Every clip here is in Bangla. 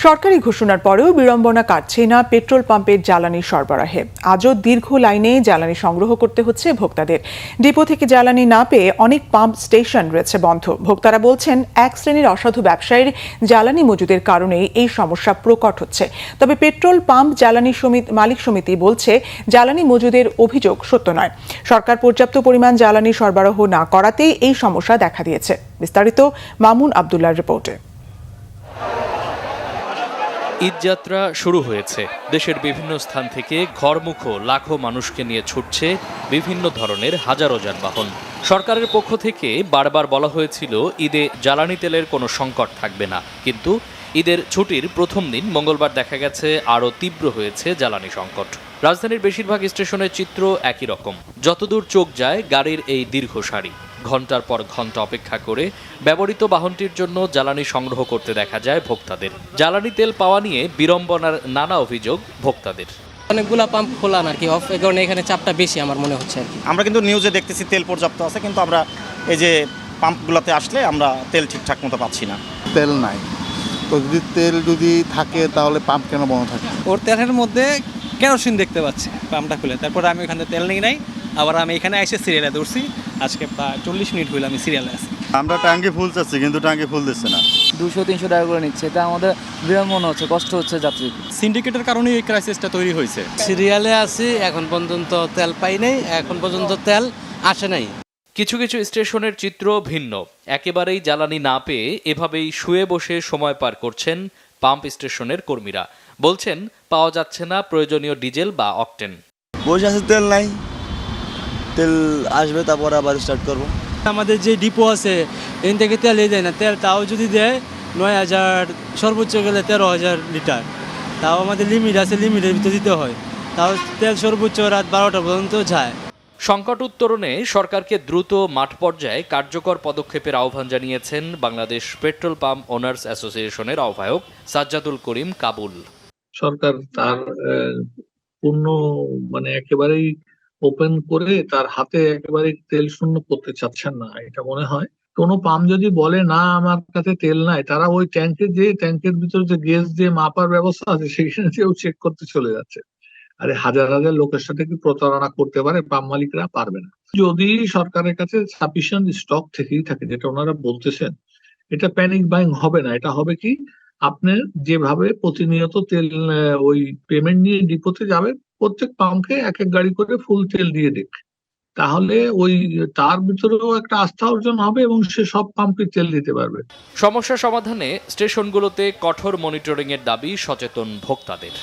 সরকারি ঘোষণার পরেও বিড়ম্বনা কাটছে না পেট্রোল পাম্পের জ্বালানি সরবরাহে। আজও দীর্ঘ লাইনে জ্বালানি সংগ্রহ করতে হচ্ছে ভোক্তাদের। ডিপো থেকে জ্বালানি না পেয়ে অনেক পাম্প স্টেশন রয়েছে বন্ধ। ভোক্তারা বলছেন, এক শ্রেণীর অসাধু ব্যবসায়ীর জ্বালানি মজুদের কারণেই এই সমস্যা প্রকট হচ্ছে। তবে পেট্রোল পাম্প জ্বালানি মালিক সমিতি বলছে, জ্বালানি মজুদের অভিযোগ সত্য নয়। সরকার পর্যাপ্ত পরিমাণ জ্বালানি সরবরাহ না করাতেই এই সমস্যা দেখা দিয়েছে। বিস্তারিত মামুন আবদুল্লাহর রিপোর্টে। ঈদযাত্রা শুরু হয়েছে। দেশের বিভিন্ন স্থান থেকে ঘরমুখো লাখো মানুষকে নিয়ে ছুটছে বিভিন্ন ধরনের হাজারো যানবাহন। সরকারের পক্ষ থেকে বারবার বলা হয়েছিল, ঈদে জ্বালানি তেলের কোনো সংকট থাকবে না, কিন্তু ঈদের ছুটির প্রথম দিন মঙ্গলবার দেখা গেছে আরও তীব্র হয়েছে জ্বালানি সংকট। রাজধানীর বেশিরভাগ স্টেশনের চিত্র একই রকম। যতদূর চোখ যায় গাড়ির এই দীর্ঘ সারি। ঘন্টার পর ঘন্টা অপেক্ষা করে ব্যবহৃত বাহনটির জন্য জ্বালানি সংগ্রহ করতে দেখা যায় ভোক্তাদের। জ্বালানি তেল পাওয়া নিয়ে বিড়ম্বনার নানা অভিযোগ ভোক্তাদের। অনেকগুলা পাম্প খোলা নাকি অফ, এই কারণে এখানে চাপটা বেশি আমার মনে হচ্ছে। আমরা কিন্তু নিউজে দেখতেছি তেল পর্যাপ্ত আছে, কিন্তু আমরা এই যে পাম্পগুলোতে আসলে আমরা তেল ঠিকঠাক মতো পাচ্ছি না। তেল নাই, তো তেল যদি থাকে তাহলে পাম্প কেন বন্ধ থাকে? ওর তেলের মধ্যে কেরোসিন দেখতে পাচ্ছি পাম্পটা খুলে। তারপরে আমি ওখানে তেল নেই নাই, আবার আমি এখানে এসে সিরিয়ালে দৌড়ছি। আজকে প্রায় 40 মিনিট হইল আমি সিরিয়ালে আছি। আমরা ট্যাঙ্কি ফুল চাচ্ছি, কিন্তু ট্যাঙ্কি ফুল দিচ্ছে না। 200-300 টাকা করে নিচ্ছে, এটা আমাদের বিড়ম্বনা হচ্ছে, কষ্ট হচ্ছে যাত্রী। সিন্ডিকেটের কারণে এই ক্রাইসিসটা তৈরি হয়েছে। সিরিয়ালে আছি, এখন পর্যন্ত তেল পাই নাই, এখন পর্যন্ত তেল আসে নাই। কিছু কিছু স্টেশনের চিত্র ভিন্ন। একেবারেই জ্বালানি না পেয়ে এভাবেই শুয়ে বসে সময় পার করছেন পাম্প স্টেশনের কর্মীরা। বলছেন, পাওয়া যাচ্ছে না প্রয়োজনীয় ডিজেল বা অকটেন। বসে আছে, তেল নাই, তেল আসবে তারপর আবার স্টার্ট করবো। আমাদের যে ডিপো আছে এখান থেকে তেলই দেয় না, তেল তাও যদি দেয় 9,000, সর্বোচ্চ গেলে 13,000 লিটার। তাও আমাদের লিমিট আছে, লিমিটের ভিতরে দিতে হয়। তাও তেল সর্বোচ্চ রাত 12টা পর্যন্ত যায়। সংকট উত্তরণে সরকারকে দ্রুত মাঠ পর্যায়ে কার্যকর পদক্ষেপের আহ্বান জানিয়েছেন বাংলাদেশ পেট্রোল পাম্প ওনার্স অ্যাসোসিয়েশনের আহ্বায়ক সাজ্জাদুল করিম কাবুল। সরকার তার পূর্ণ একেবারেই ওপেন করে তার হাতে একেবারে তেল শূন্য করতে চাচ্ছেন না। এটা মনে হয় কোনো পাম্প যদি বলে না আমার কাছে তেল নাই, তারা ওই ট্যাঙ্কের ভিতরে যে গ্যাস দিয়ে মাপার ব্যবস্থা আছে সেখানে যেও চেক করতে চলে যাচ্ছে। আরে হাজার হাজার লোকের সাথে কি প্রতারণা করতে পারে? পাম্প মালিকরা পারবে না। যদি সরকারের কাছে সাফিসিয়েন্ট স্টক থেকেই থাকে, যেটা ওনারা বলতেছেন, এটা প্যানিক বাইং হবে না। এটা হবে কি, আপনি যেভাবে প্রতিনিয়ত তেল ওই পেমেন্ট নিয়ে ডিপোতে যাবে, প্রত্যেক পাম্পকে এক এক গাড়ি করে ফুল তেল দিয়ে দেখ, তাহলে ওই তার ভিতরেও একটা আস্থা অর্জন হবে এবং সে সব পাম্পে তেল দিতে পারবে। সমস্যা সমাধানে স্টেশনগুলোতে কঠোর মনিটরিং এর দাবি সচেতন ভোক্তাদের।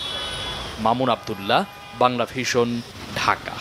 মামুন আবদুল্লাহ, বাংলা ভিশন, ঢাকা।